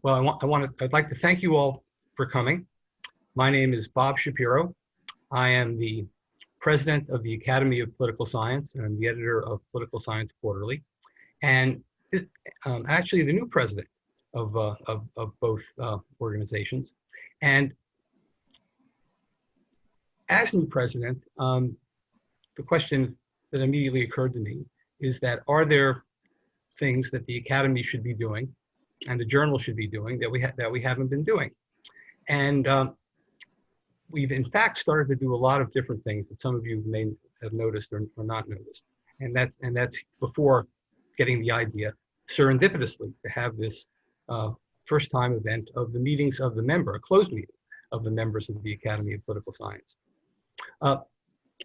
Well, I'd like to thank you all for coming. My name is Bob Shapiro. I am the president of the Academy of Political Science, and I'm the editor of Political Science Quarterly, and actually the new president of both organizations. And as new president, the question that immediately occurred to me is that are there things that the Academy should be doing and the journal should be doing that we haven't been doing? And we've in fact started to do a lot of different things that some of you may have noticed or not noticed. And that's before getting the idea serendipitously to have this first time event of the meetings of the member, a closed meeting of the members of the Academy of Political Science.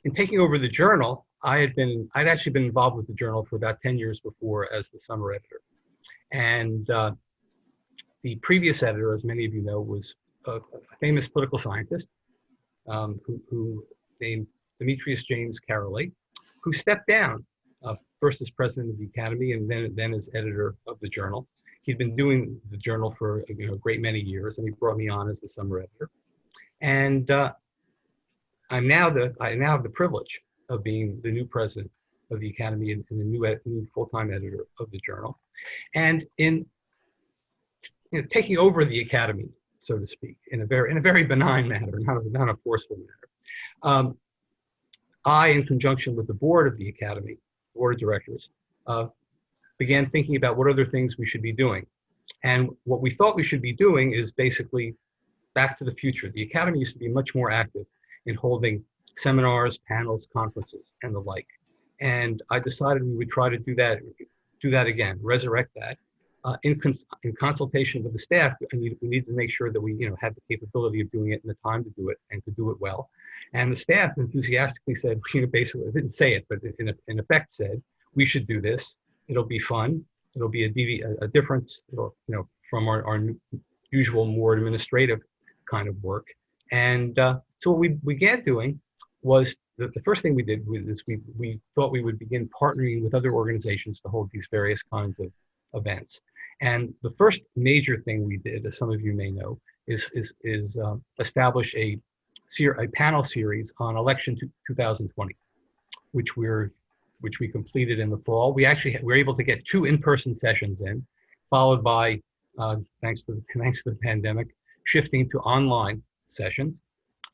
In taking over the journal, I'd actually been involved with the journal for about 10 years before as the summer editor. And the previous editor, as many of you know, was a famous political scientist who named Demetrius James Carolay, who stepped down first as president of the Academy and then as editor of the journal. He'd been doing the journal for a great many years, and he brought me on as the summer editor. And I now have the privilege of being the new president of the Academy and the new full-time editor of the journal. And in taking over the Academy, so to speak, in a very benign manner, not a forceful manner, I, in conjunction with the board of the Academy, board of directors, began thinking about what other things we should be doing. And what we thought we should be doing is basically back to the future. The Academy used to be much more active in holding seminars, panels, conferences, and the like. And I decided we would try to do that again, resurrect that. In consultation with the staff, we need to make sure that we had the capability of doing it and the time to do it and to do it well. And the staff enthusiastically said, basically, I didn't say it, but in effect said, we should do this. It'll be fun. It'll be a difference, from our usual more administrative kind of work. And so what we began doing was the first thing we did is we thought we would begin partnering with other organizations to hold these various kinds of events. And the first major thing we did, as some of you may know, is establish a panel series on election 2020, which we completed in the fall. We actually were able to get 2 in-person sessions in, followed by, thanks to the pandemic, shifting to online sessions.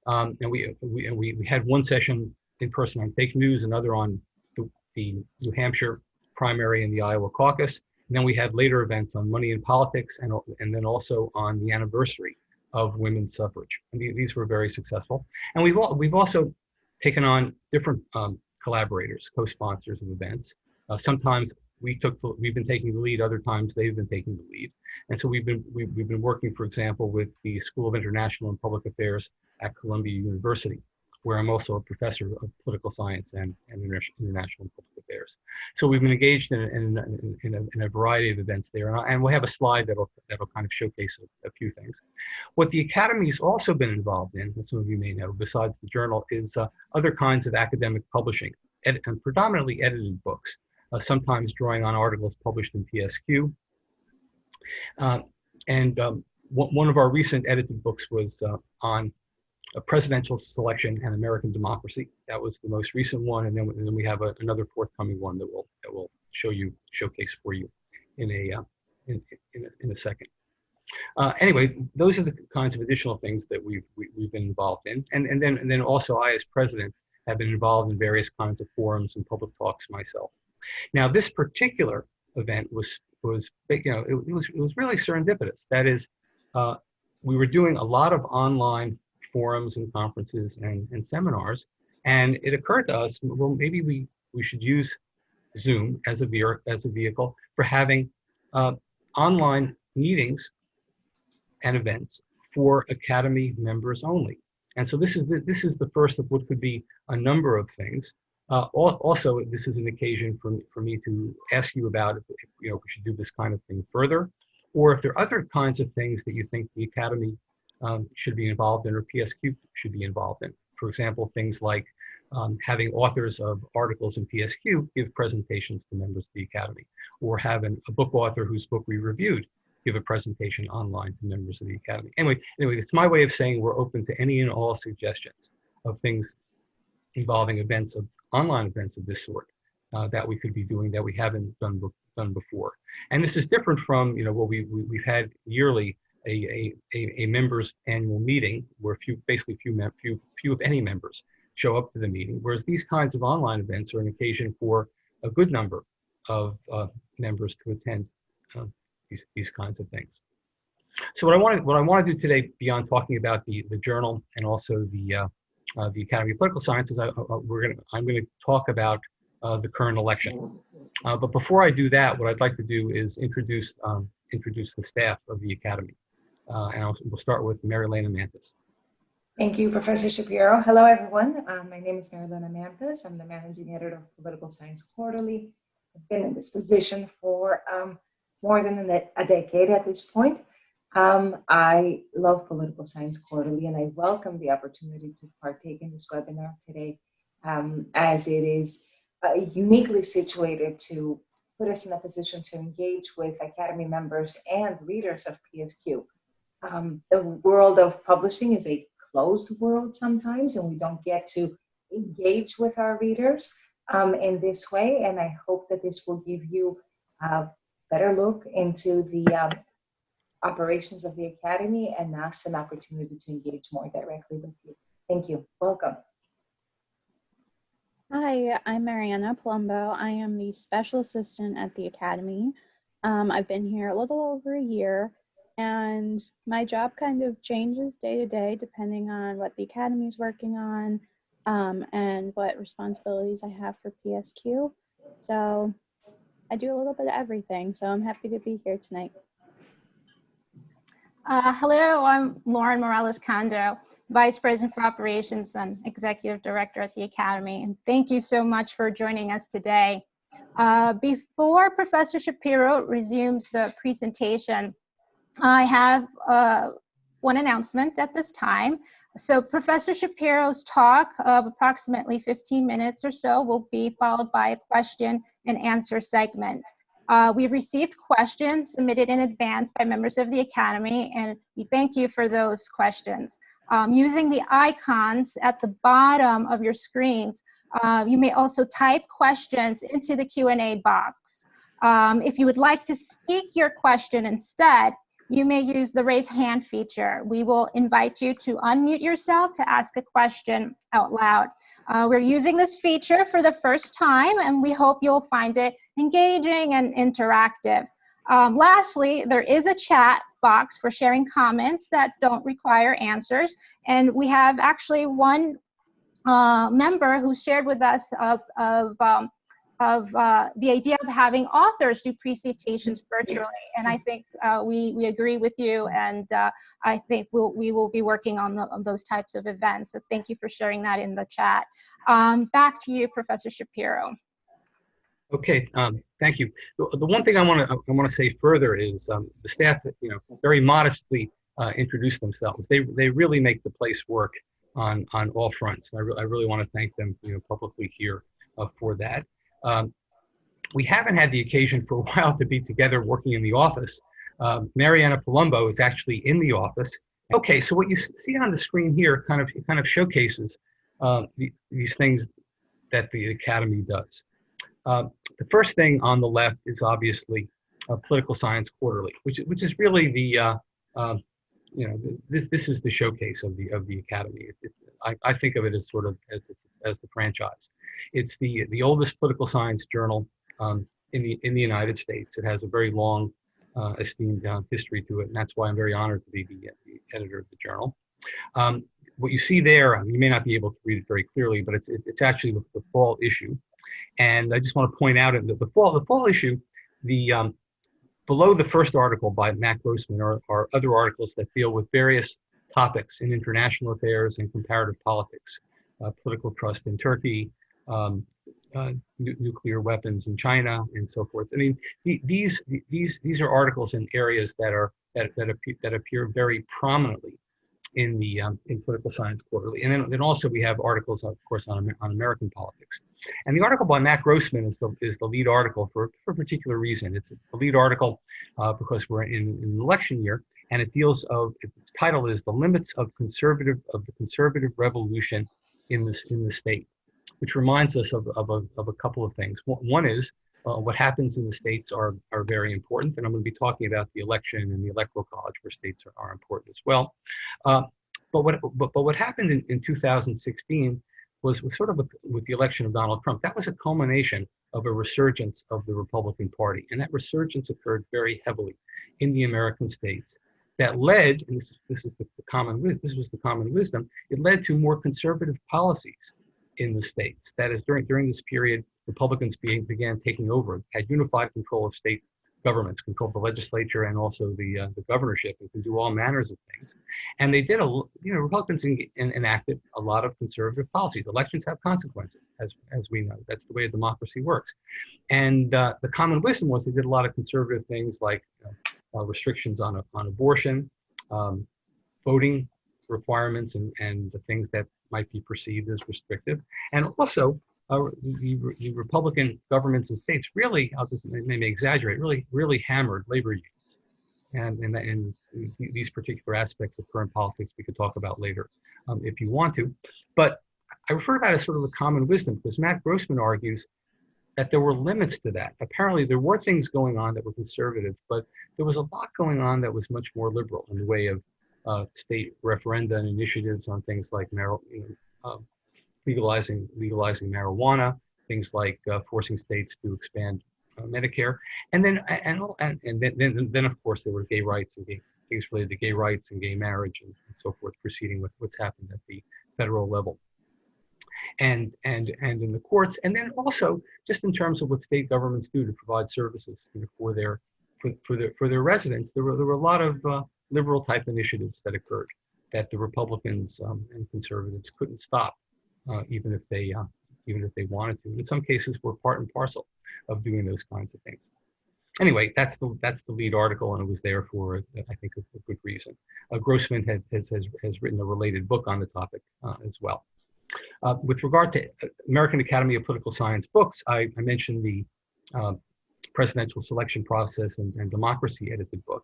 And we had one session in person on fake news, another on the New Hampshire primary and the Iowa caucus. And then we had later events on money and politics, and then also on the anniversary of women's suffrage. And these were very successful. And we've also taken on different collaborators, co-sponsors of events. Sometimes we've been taking the lead, other times they've been taking the lead. And so we've been working, for example, with the School of International and Public Affairs at Columbia University, where I'm also a professor of political science and international and public affairs. So we've been engaged in a variety of events there, and we'll have a slide that'll kind of showcase a few things. What the Academy's also been involved in, as some of you may know, besides the journal, is other kinds of academic publishing, and predominantly edited books, sometimes drawing on articles published in PSQ. One of our recent edited books was on a presidential selection and American democracy. That was the most recent one, and then we have another forthcoming one that will showcase for you in a second. Anyway, those are the kinds of additional things that we've been involved in, and then also I, as president, have been involved in various kinds of forums and public talks myself. Now, this particular event was it was really serendipitous. That is, we were doing a lot of online forums and conferences and seminars, and it occurred to us, well, maybe we should use Zoom as a vehicle for having online meetings and events for Academy members only. And so this is the first of what could be a number of things. Also, this is an occasion for me to ask you about if we should do this kind of thing further, or if there are other kinds of things that you think the Academy should be involved in, or PSQ should be involved in. For example, things like having authors of articles in PSQ give presentations to members of the Academy, or having a book author whose book we reviewed give a presentation online to members of the Academy. Anyway, it's my way of saying we're open to any and all suggestions of things involving online events of this sort that we could be doing that we haven't done before. And this is different from, what we've had yearly a members annual meeting where basically few of any members show up to the meeting, whereas these kinds of online events are an occasion for a good number of members to attend these kinds of things. So what I want to do today, beyond talking about the journal and also the Academy of Political Sciences, I'm going to talk about the current election. But before I do that, what I'd like to do is introduce the staff of the Academy, and we'll start with Marylena Mantas. Thank you, Professor Shapiro. Hello, everyone. My name is Marylena Mantas. I'm the managing editor of Political Science Quarterly. I've been in this position for more than a decade at this point. I love Political Science Quarterly, and I welcome the opportunity to partake in this webinar today, as it is uniquely situated to put us in a position to engage with Academy members and readers of PSQ. The world of publishing is a closed world sometimes, and we don't get to engage with our readers in this way. And I hope that this will give you a better look into the operations of the Academy and us an opportunity to engage more directly with you. Thank you. Welcome. Hi, I'm Marianna Palumbo. I am the special assistant at the Academy. I've been here a little over a year, and my job kind of changes day to day depending on what the Academy is working on and what responsibilities I have for PSQ. So I do a little bit of everything, so I'm happy to be here tonight. Hello, I'm Loren Kando, Vice President for Operations and Executive Director at the Academy, and thank you so much for joining us today. Before Professor Shapiro resumes the presentation, I have one announcement at this time. So Professor Shapiro's talk of approximately 15 minutes or so will be followed by a question and answer segment. We've received questions submitted in advance by members of the Academy, and we thank you for those questions. Using the icons at the bottom of your screens, you may also type questions into the Q&A box. If you would like to speak your question instead, you may use the raise hand feature. We will invite you to unmute yourself to ask a question out loud. We're using this feature for the first time, and we hope you'll find it engaging and interactive. Lastly, there is a chat box for sharing comments that don't require answers, and we have actually one member who shared with us of the idea of having authors do presentations virtually, and I think we agree with you, and I think we will be working on those types of events. So thank you for sharing that in the chat. Back to you, Professor Shapiro. Okay, thank you. The one thing I want to say further is the staff, very modestly introduce themselves. They really make the place work on all fronts. I really want to thank them, publicly here for that. We haven't had the occasion for a while to be together working in the office. Marianna Palumbo is actually in the office. Okay, so what you see on the screen here kind of showcases these things that the Academy does. The first thing on the left is obviously Political Science Quarterly, which is really the this is the showcase of the Academy. I think of it as sort of as the franchise. It's the oldest political science journal in the United States. It has a very long, esteemed history to it, and that's why I'm very honored to be the editor of the journal. What you see there, you may not be able to read it very clearly, but it's actually the fall issue. And I just want to point out that the fall issue, below the first article by Matt Grossman are other articles that deal with various topics in international affairs and comparative politics, political trust in Turkey, nuclear weapons in China, and so forth. I mean, these are articles in areas that appear very prominently in Political Science Quarterly, and then also we have articles, of course, on American politics. And the article by Matt Grossman is the lead article for a particular reason. It's the lead article because we're in an election year, and it deals of, its title is "The Limits of the Conservative Revolution in the State," which reminds us of a couple of things. One is what happens in the states are very important, and I'm going to be talking about the election and the Electoral College, where states are important as well. But what happened in 2016 was sort of with the election of Donald Trump. That was a culmination of a resurgence of the Republican Party, and that resurgence occurred very heavily in the American states. That led, and this was the common wisdom. It led to more conservative policies in the states. That is, during this period, Republicans began taking over, had unified control of state governments, control of the legislature and also the governorship, and can do all manners of things. And they did Republicans enacted a lot of conservative policies. Elections have consequences, as we know. That's the way a democracy works. And the common wisdom was they did a lot of conservative things like restrictions on abortion, voting requirements, and the things that might be perceived as restrictive. And also, the Republican governments and states really, I'll just maybe exaggerate, really hammered labor unions. And these particular aspects of current politics we could talk about later if you want to. But I refer to that as sort of a common wisdom, because Matt Grossman argues that there were limits to that. Apparently, there were things going on that were conservative, but there was a lot going on that was much more liberal in the way of state referenda and initiatives on things like legalizing marijuana, things like forcing states to expand Medicare, and then of course there were gay rights and things related to gay rights and gay marriage and so forth, proceeding with what's happened at the federal level, and in the courts, and then also just in terms of what state governments do to provide services for their residents. There were a lot of liberal type initiatives that occurred that the Republicans and conservatives couldn't stop, even if they wanted to. In some cases, were part and parcel of doing those kinds of things. Anyway, that's the lead article, and it was there for, I think, a good reason. Grossman has written a related book on the topic as well. With regard to American Academy of Political Science books, I mentioned the presidential selection process and democracy edited book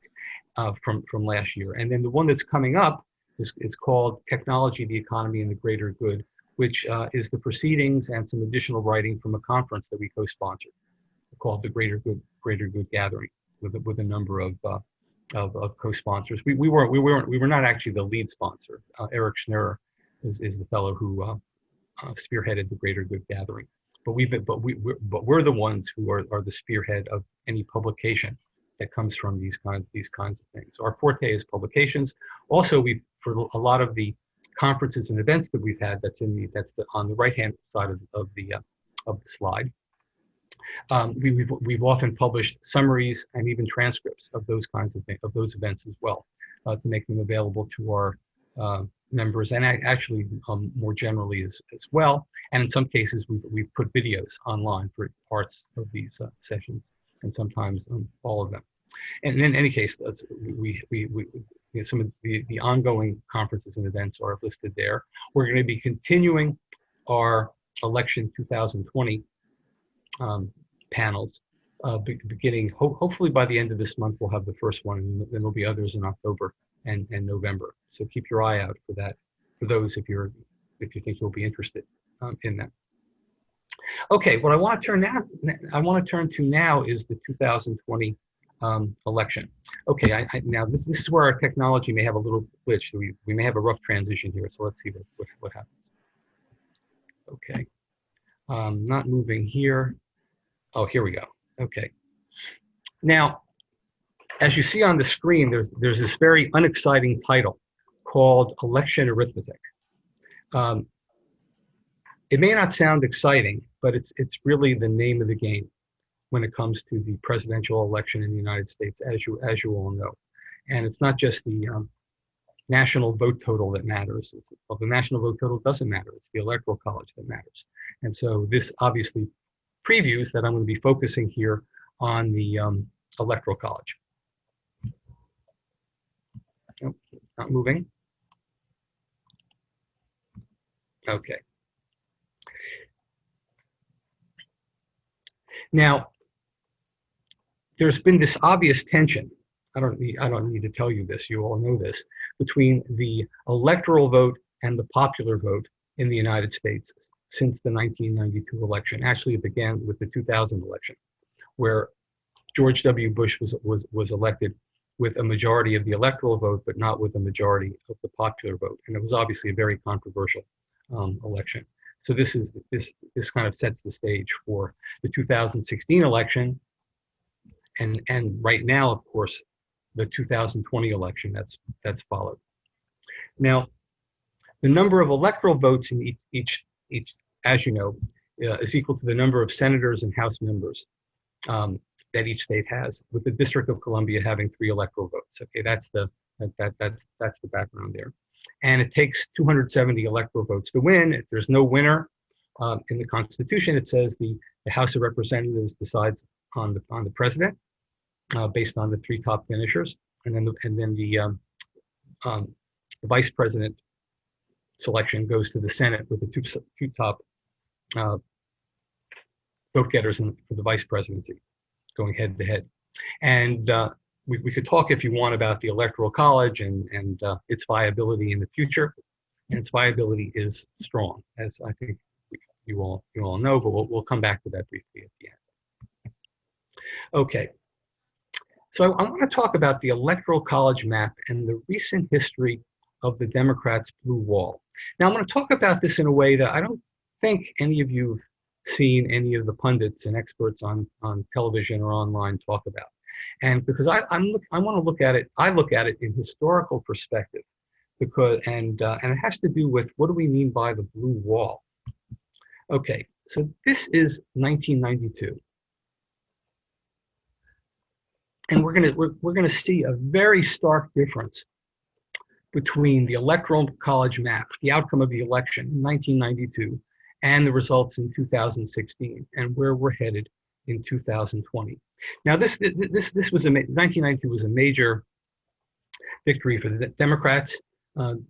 from last year. And then the one that's coming up is called Technology, the Economy, and the Greater Good, which is the proceedings and some additional writing from a conference that we co-sponsored called the Greater Good Gathering with a number of co-sponsors. We were not actually the lead sponsor. Eric Schnurr is the fellow who spearheaded the Greater Good Gathering. But we're the ones who are the spearhead of any publication that comes from these kinds of things. Our forte is publications. Also, for a lot of the conferences and events that we've had, on the right-hand side of the slide. We've often published summaries and even transcripts of those kinds of things, of those events as well, to make them available to our members, and actually more generally as well. And in some cases, we've put videos online for parts of these sessions, and sometimes all of them. And in any case, some of the ongoing conferences and events are listed there. We're going to be continuing our election 2020 panels, beginning hopefully by the end of this month. We'll have the first one, and then there'll be others in October and November. So keep your eye out for that, for those if you think you'll be interested in that. Okay, what I want to turn to now is the 2020 election. Okay, now this is where our technology may have a little glitch. We may have a rough transition here, so let's see what happens. Okay, not moving here. Oh, here we go. Okay. Now, as you see on the screen, there's this very unexciting title called Election Arithmetic. It may not sound exciting, but it's really the name of the game when it comes to the presidential election in the United States, as you all know. And it's not just the national vote total that matters. Well, the national vote total doesn't matter. It's the Electoral College that matters. And so this obviously previews that I'm going to be focusing here on the Electoral College. Nope, it's not moving. Okay. Now, there's been this obvious tension. I don't need to tell you this. You all know this, between the electoral vote and the popular vote in the United States since the 1992 election. Actually, it began with the 2000 election, where George W. Bush was elected with a majority of the electoral vote, but not with a majority of the popular vote. And it was obviously a very controversial election. So this kind of sets the stage for the 2016 election, and right now, of course, the 2020 election that's followed. Now, the number of electoral votes in each, as you know, is equal to the number of senators and House members that each state has, with the District of Columbia having 3 electoral votes. Okay, that's the background there. And it takes 270 electoral votes to win. If there's no winner in the Constitution, it says the House of Representatives decides on the president based on the 3 top finishers, and then the vice president selection goes to the Senate with the two top vote getters for the vice presidency, going head to head. And we could talk, if you want, about the Electoral College and its viability in the future. And its viability is strong, as I think you all know, but we'll come back to that briefly at the end. Okay, so I want to talk about the Electoral College map and the recent history of the Democrats' blue wall. Now, I'm going to talk about this in a way that I don't think any of you have seen any of the pundits and experts on television or online talk about. And because I want to look at it, I look at it in historical perspective, because and it has to do with, what do we mean by the blue wall? Okay, so this is 1992, and we're gonna see a very stark difference between the Electoral College map, the outcome of the election in 1992, and the results in 2016, and where we're headed in 2020. Now, this was 1992 was a major victory for the Democrats,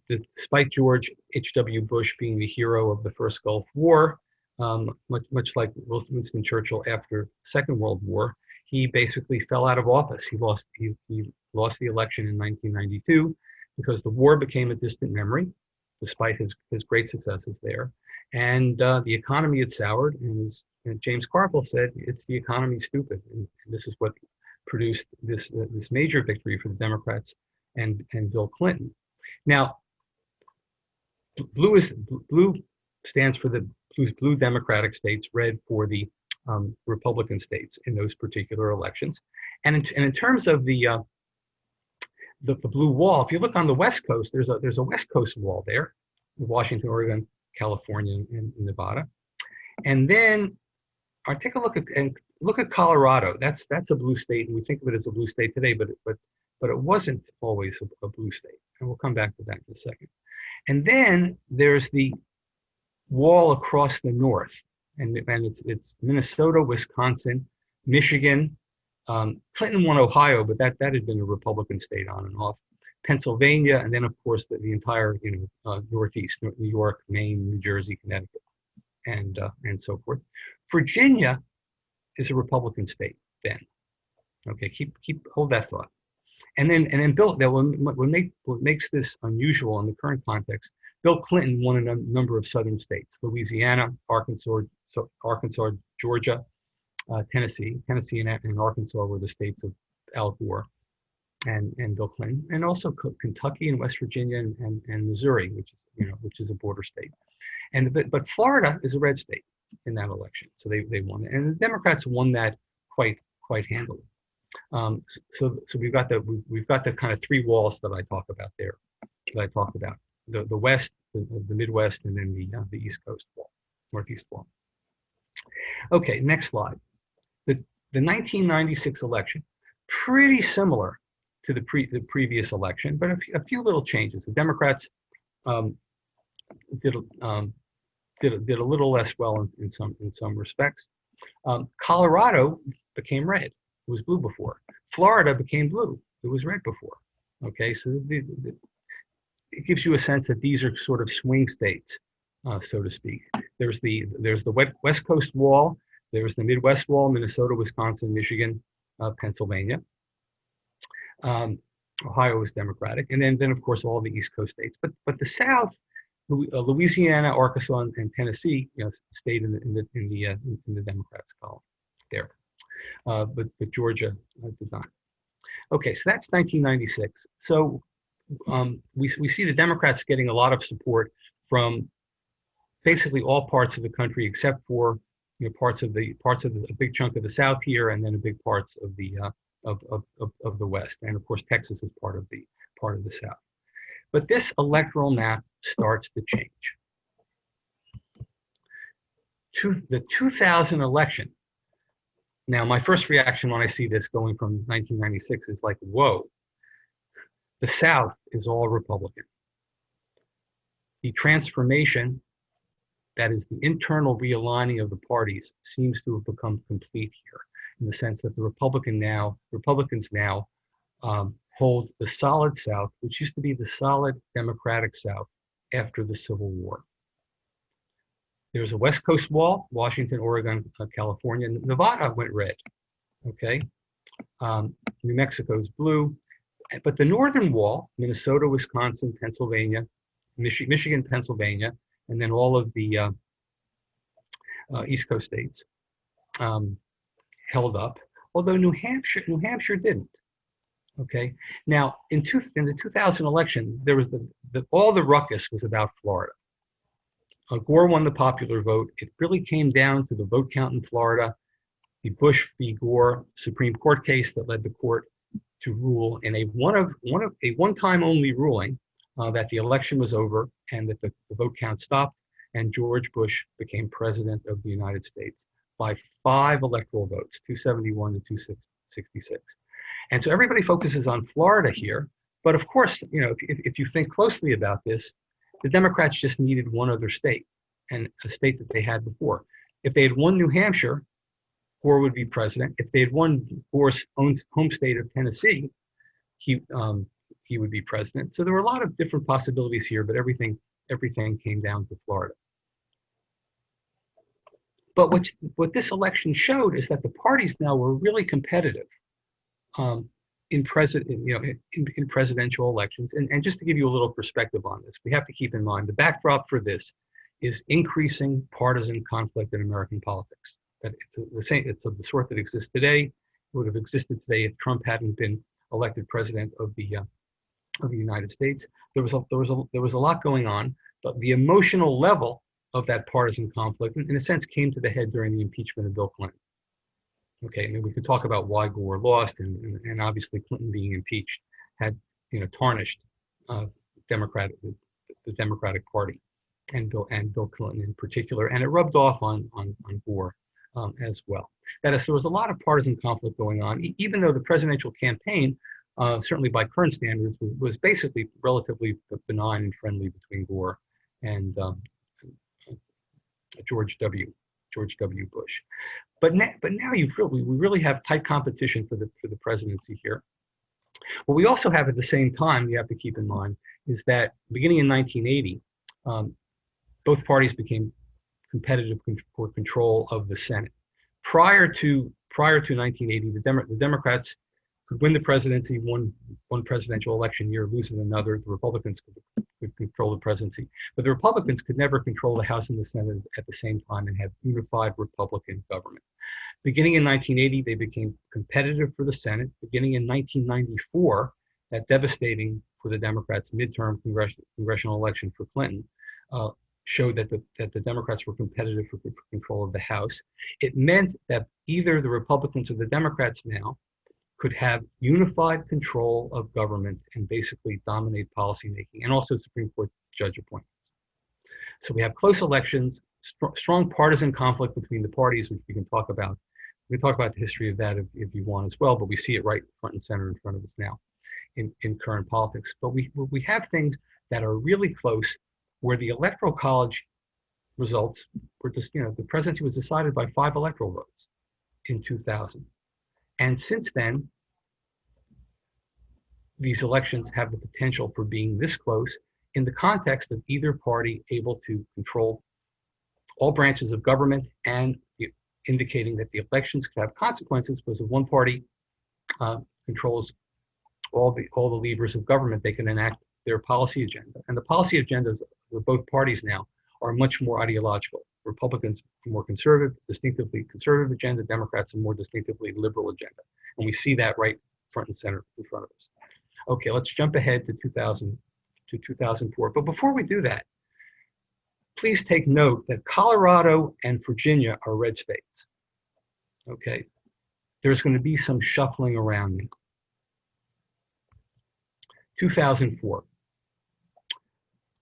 despite George H.W. Bush being the hero of the first Gulf War, much like Winston Churchill after the Second World War. He basically fell out of office. He lost the election in 1992 because the war became a distant memory, despite his great successes there. And the economy had soured, and as James Carville said, it's the economy stupid. And this is what produced this major victory for the Democrats and Bill Clinton. Now, blue stands for the blue Democratic states, red for the Republican states in those particular elections. And in terms of the blue wall, if you look on the West Coast, there's a West Coast wall there, Washington, Oregon, California, and Nevada. And then take a look at Colorado. That's a blue state, and we think of it as a blue state today, but it wasn't always a blue state. And we'll come back to that in a second. And then there's the wall across the north, and it's Minnesota, Wisconsin, Michigan. Clinton won Ohio, but that had been a Republican state on and off. Pennsylvania, and then of course the entire Northeast, New York, Maine, New Jersey, Connecticut, and so forth. Virginia is a Republican state then. Okay, hold that thought. And then Bill, what makes this unusual in the current context, Bill Clinton won a number of southern states: Louisiana, Arkansas, Georgia, Tennessee and Arkansas were the states of Al Gore and Bill Clinton, and also Kentucky and West Virginia and Missouri, which is a border state. But Florida is a red state in that election, so they won it, and the Democrats won that quite handily. So we've got the kind of 3 walls that I talked about there, the West, the Midwest, and then the East Coast wall, Northeast wall. Okay, next slide. The 1996 election, pretty similar to the previous election, but a few little changes. The Democrats did a little less well in some respects. Colorado became red. It was blue before. Florida became blue. It was red before. Okay, so it gives you a sense that these are sort of swing states, so to speak. There's the West Coast wall There was the Midwest wall, Minnesota, Wisconsin, Michigan, Pennsylvania. Ohio was Democratic, and then of course all the East Coast states. But the South, Louisiana, Arkansas, and Tennessee, stayed in the Democrats' column there. But Georgia did not. Okay, so that's 1996. So we see the Democrats getting a lot of support from basically all parts of the country, except for parts of a big chunk of the South here, and then a big parts of the West, and of course Texas is part of the South. But this electoral map starts to change. The 2000 election. Now, my first reaction when I see this going from 1996 is like, whoa, the South is all Republican. The transformation, that is the internal realigning of the parties, seems to have become complete here, in the sense that the Republicans now hold the solid South, which used to be the solid Democratic South after the Civil War. There's a West Coast wall, Washington, Oregon, California. Nevada went red, okay? New Mexico's blue. But the northern wall, Minnesota, Wisconsin, Pennsylvania, Michigan, Pennsylvania, and then all of the East Coast states held up, although New Hampshire didn't. Okay, now in the 2000 election, there was all the ruckus was about Florida. Gore won the popular vote. It really came down to the vote count in Florida, the Bush v. Gore Supreme Court case that led the court to rule in a one-time only ruling that the election was over and that the vote count stopped, and George Bush became president of the United States by 5 electoral votes, 271 to 266. And so everybody focuses on Florida here, but of course, if you think closely about this, the Democrats just needed one other state, and a state that they had before. If they had won New Hampshire, Gore would be president. If they had won Gore's own home state of Tennessee, he would be president. So there were a lot of different possibilities here, but everything came down to Florida. But what this election showed is that the parties now were really competitive in presidential elections. And just to give you a little perspective on this, we have to keep in mind the backdrop for this is increasing partisan conflict in American politics. That it's of the sort that exists today. It would have existed today if Trump hadn't been elected president of the United States. There was a lot going on, but the emotional level of that partisan conflict, in a sense, came to the head during the impeachment of Bill Clinton. Okay, I mean, we could talk about why Gore lost, and obviously Clinton being impeached had tarnished the Democratic Party and Bill Clinton in particular, and it rubbed off on Gore as well. That is, there was a lot of partisan conflict going on, even though the presidential campaign, certainly by current standards, was basically relatively benign and friendly between Gore and George W. Bush. But now we really have tight competition for the presidency here. What we also have at the same time, you have to keep in mind, is that beginning in 1980, both parties became competitive for control of the Senate. Prior to 1980, the Democrats could win the presidency one presidential election year, lose in another. The Republicans could control the presidency, but the Republicans could never control the House and the Senate at the same time and have unified Republican government. Beginning in 1980, they became competitive for the Senate. Beginning in 1994, that devastating for the Democrats midterm congressional election for Clinton showed that the Democrats were competitive for control of the House. It meant that either the Republicans or the Democrats now could have unified control of government and basically dominate policymaking, and also Supreme Court judge appointments. So we have close elections, strong partisan conflict between the parties, which we can talk about. We can talk about the history of that if you want as well, but we see it right front and center in front of us now in current politics. But we have things that are really close, where the Electoral College results were just, the presidency was decided by 5 electoral votes in 2000. And since then, these elections have the potential for being this close in the context of either party able to control all branches of government and indicating that the elections could have consequences because if one party controls all the levers of government, they can enact their policy agenda. And the policy agendas of both parties now are much more ideological. Republicans are more conservative, distinctively conservative agenda. Democrats a more distinctively liberal agenda. And we see that right front and center in front of us. Okay, let's jump ahead to 2004. But before we do that, please take note that Colorado and Virginia are red states. Okay, there's going to be some shuffling around now. 2004,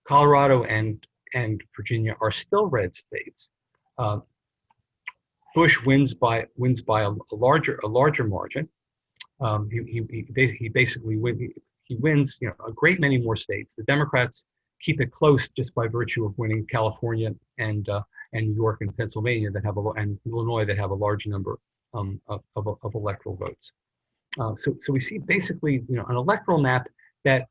Colorado and Virginia are still red states. Bush wins by a larger margin. He basically wins a great many more states. The Democrats keep it close just by virtue of winning California and New York and Pennsylvania and Illinois that have a large number of electoral votes. So we see basically an electoral map that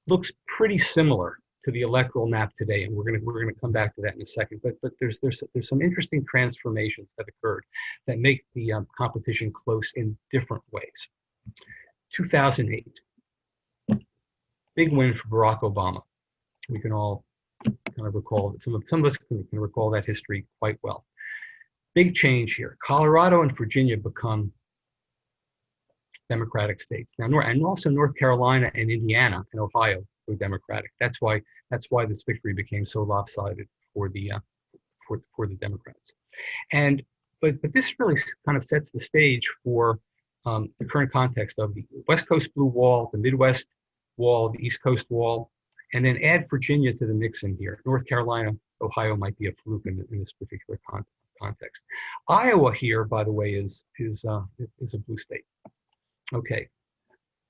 looks pretty similar to the electoral map today, and we're going to come back to that in a second. But there's some interesting transformations that occurred that make the competition close in different ways. 2008, big win for Barack Obama. We can all kind of recall some of us can recall that history quite well. Big change here. Colorado and Virginia become Democratic states now, and also North Carolina and Indiana and Ohio were Democratic. That's why this victory became so lopsided for the Democrats. But this really kind of sets the stage for the current context of the West Coast blue wall, the Midwest wall, the East Coast wall, and then add Virginia to the mix in here. North Carolina, Ohio might be a fluke in this particular context. Iowa here, by the way, is a blue state. Okay,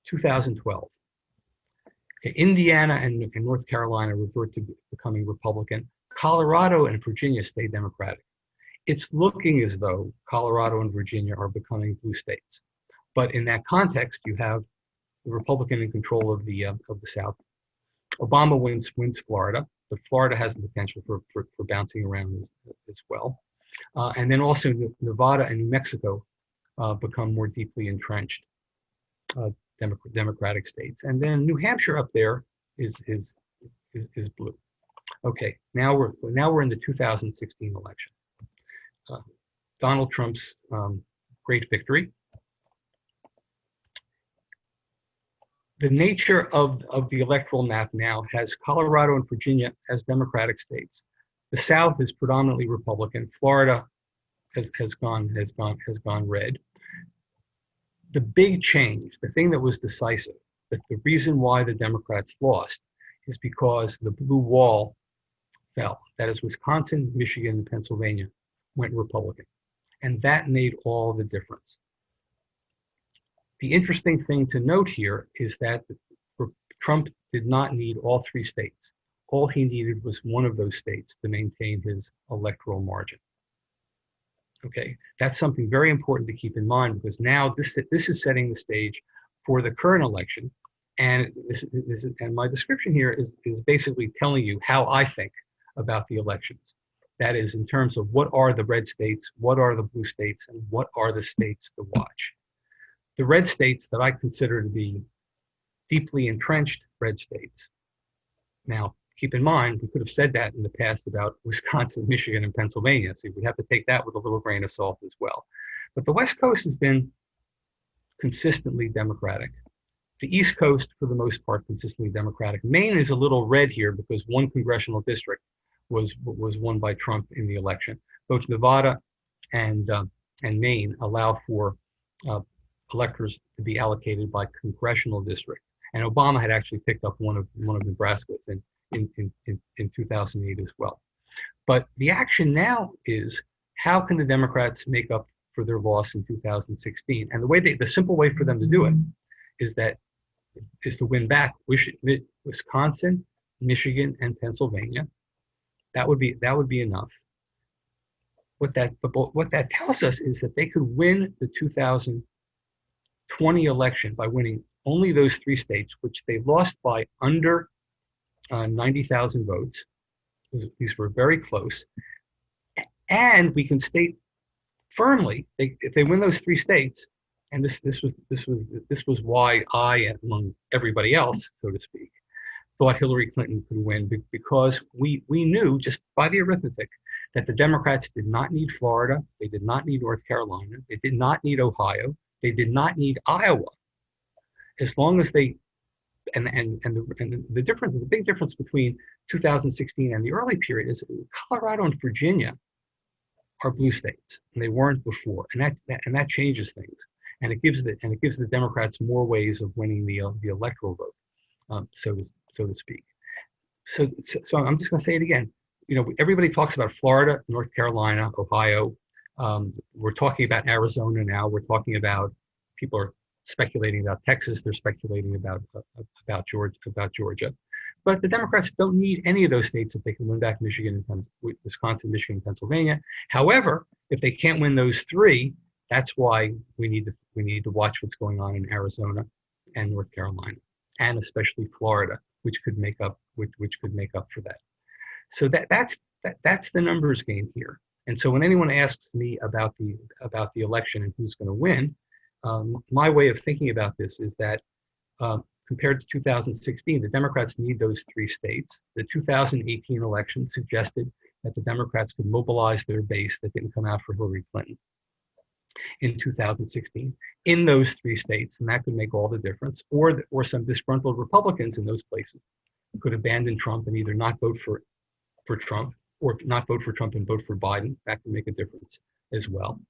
2012. Okay, Indiana and North Carolina revert to becoming Republican. Colorado and Virginia stay Democratic. It's looking as though Colorado and Virginia are becoming blue states. But in that context, you have the Republican in control of the South. Obama wins Florida, but Florida has the potential for bouncing around as well. And then also Nevada and New Mexico become more deeply entrenched Democratic states. And then New Hampshire up there is blue. Okay, now we're in the 2016 election. Donald Trump's great victory. The nature of the electoral map now has Colorado and Virginia as Democratic states. The South is predominantly Republican. Florida has gone red. The big change, the thing that was decisive, the reason why the Democrats lost is because the blue wall fell. That is, Wisconsin, Michigan, and Pennsylvania went Republican. And that made all the difference. The interesting thing to note here is that Trump did not need all three states. All he needed was one of those states to maintain his electoral margin. Okay, that's something very important to keep in mind, because now this is setting the stage for the current election, and and my description here is basically telling you how I think about the elections. That is, in terms of what are the red states, what are the blue states, and what are the states to watch. The red states that I consider to be deeply entrenched red states. Now, keep in mind, we could have said that in the past about Wisconsin, Michigan, and Pennsylvania, so we have to take that with a little grain of salt as well. But the West Coast has been consistently Democratic. The East Coast, for the most part, consistently Democratic. Maine is a little red here because one congressional district was won by Trump in the election. Both Nevada and Maine allow for electors to be allocated by congressional district. And Obama had actually picked up one of Nebraska's in 2008 as well. But the action now is, how can the Democrats make up for their loss in 2016? And the simple way for them to do it is to win back Wisconsin, Michigan, and Pennsylvania. That would be enough. What that tells us is that they could win the 2020 election by winning only those three states, which they lost by under 90,000 votes. These were very close. And we can state firmly, if they win those 3 states, and this was why I, among everybody else, so to speak, thought Hillary Clinton could win, because we knew just by the arithmetic that the Democrats did not need Florida, they did not need North Carolina, they did not need Ohio, they did not need Iowa, as long as they the big difference between 2016 and the early period is Colorado and Virginia are blue states, and they weren't before, and that changes things, and it gives the Democrats more ways of winning the electoral vote, so to speak. So I'm just going to say it again. You know, everybody talks about Florida, North Carolina, Ohio. We're talking about Arizona now. We're talking about, people are speculating about Texas. They're speculating about Georgia. But the Democrats don't need any of those states if they can win back Michigan, and Wisconsin, Michigan, and Pennsylvania. However, if they can't win those 3, that's why we need to watch what's going on in Arizona and North Carolina, and especially Florida, which could make up for that. So that's the numbers game here. And so when anyone asks me about the election and who's going to win, my way of thinking about this is that compared to 2016, the Democrats need those 3 states. The 2018 election suggested that the Democrats could mobilize their base that didn't come out for Hillary Clinton in 2016 in those 3 states, and that could make all the difference. Or some disgruntled Republicans in those places could abandon Trump and either not vote for Trump, or not vote for Trump and vote for Biden. That could make a difference as well.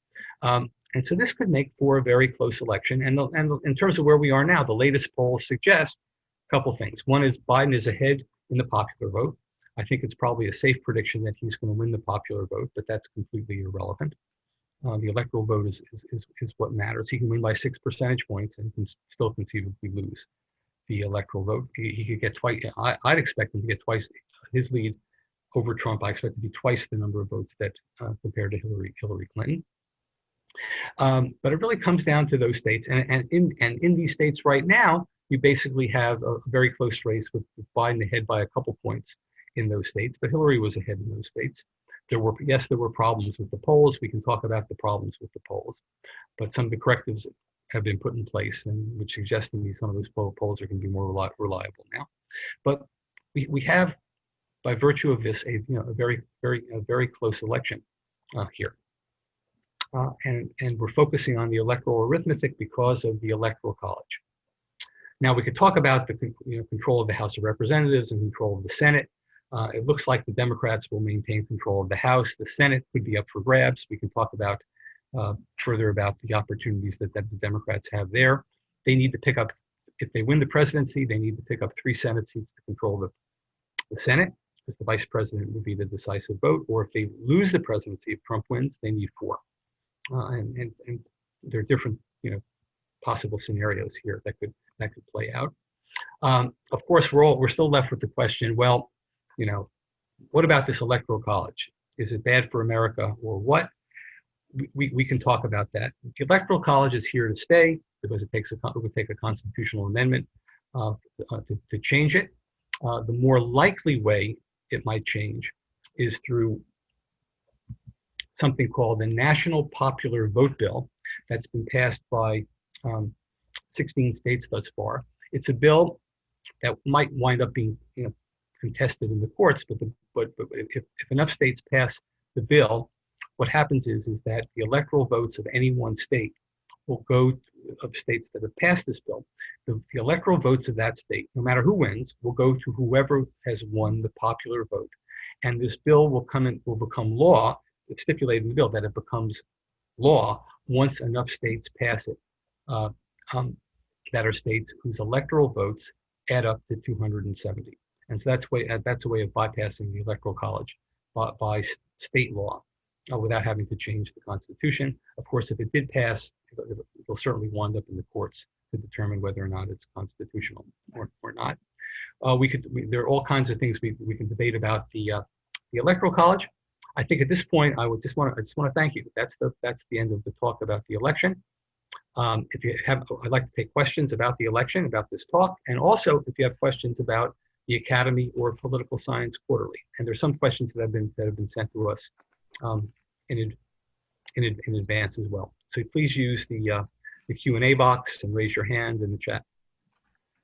And so this could make for a very close election. And in terms of where we are now, the latest polls suggest a couple things. One is Biden is ahead in the popular vote. I think it's probably a safe prediction that he's going to win the popular vote, but that's completely irrelevant. The electoral vote is what matters. He can win by 6 percentage points and can still conceivably lose the electoral vote. He could get twice. I'd expect him to get twice his lead over Trump. I expect to be twice the number of votes that compared to Hillary Clinton. But it really comes down to those states, and in these states right now, we basically have a very close race with Biden ahead by a couple points in those states. But Hillary was ahead in those states. There were problems with the polls. We can talk about the problems with the polls, but some of the correctives have been put in place, and which suggests to me some of those polls are going to be more reliable now. But we have, by virtue of this, a very close election here. And we're focusing on the electoral arithmetic because of the Electoral College. Now we could talk about the control of the House of Representatives and control of the Senate. It looks like the Democrats will maintain control of the House. The Senate could be up for grabs. We can talk about further about the opportunities that the Democrats have there. They need to pick up, if they win the presidency, they need to pick up 3 Senate seats to control the Senate, because the vice president would be the decisive vote. Or if they lose the presidency, if Trump wins, they need 4. And there are different possible scenarios here that could play out. Of course, we're still left with the question, well, what about this Electoral College? Is it bad for America or what? We can talk about that. The Electoral College is here to stay because it would take a constitutional amendment to change it. The more likely way it might change is through something called the National Popular Vote Bill that's been passed by 16 states thus far. It's a bill that might wind up being contested in the courts, but if enough states pass the bill, what happens is that the electoral votes of any one state will go, of states that have passed this bill, the electoral votes of that state, no matter who wins, will go to whoever has won the popular vote. And this bill will become law. It's stipulated in the bill that it becomes law once enough states pass it, that are states whose electoral votes add up to 270. And so that's a way of bypassing the Electoral College by state law without having to change the Constitution. Of course, if it did pass, it'll certainly wind up in the courts to determine whether or not it's constitutional or not. There are all kinds of things we can debate about the Electoral College. I think at this point, I just want to thank you. That's the end of the talk about the election. If you have, I'd like to take questions about the election, about this talk, and also if you have questions about the Academy or Political Science Quarterly. And there's some questions that have been sent to us in advance as well. So please use the Q&A box and raise your hand in the chat.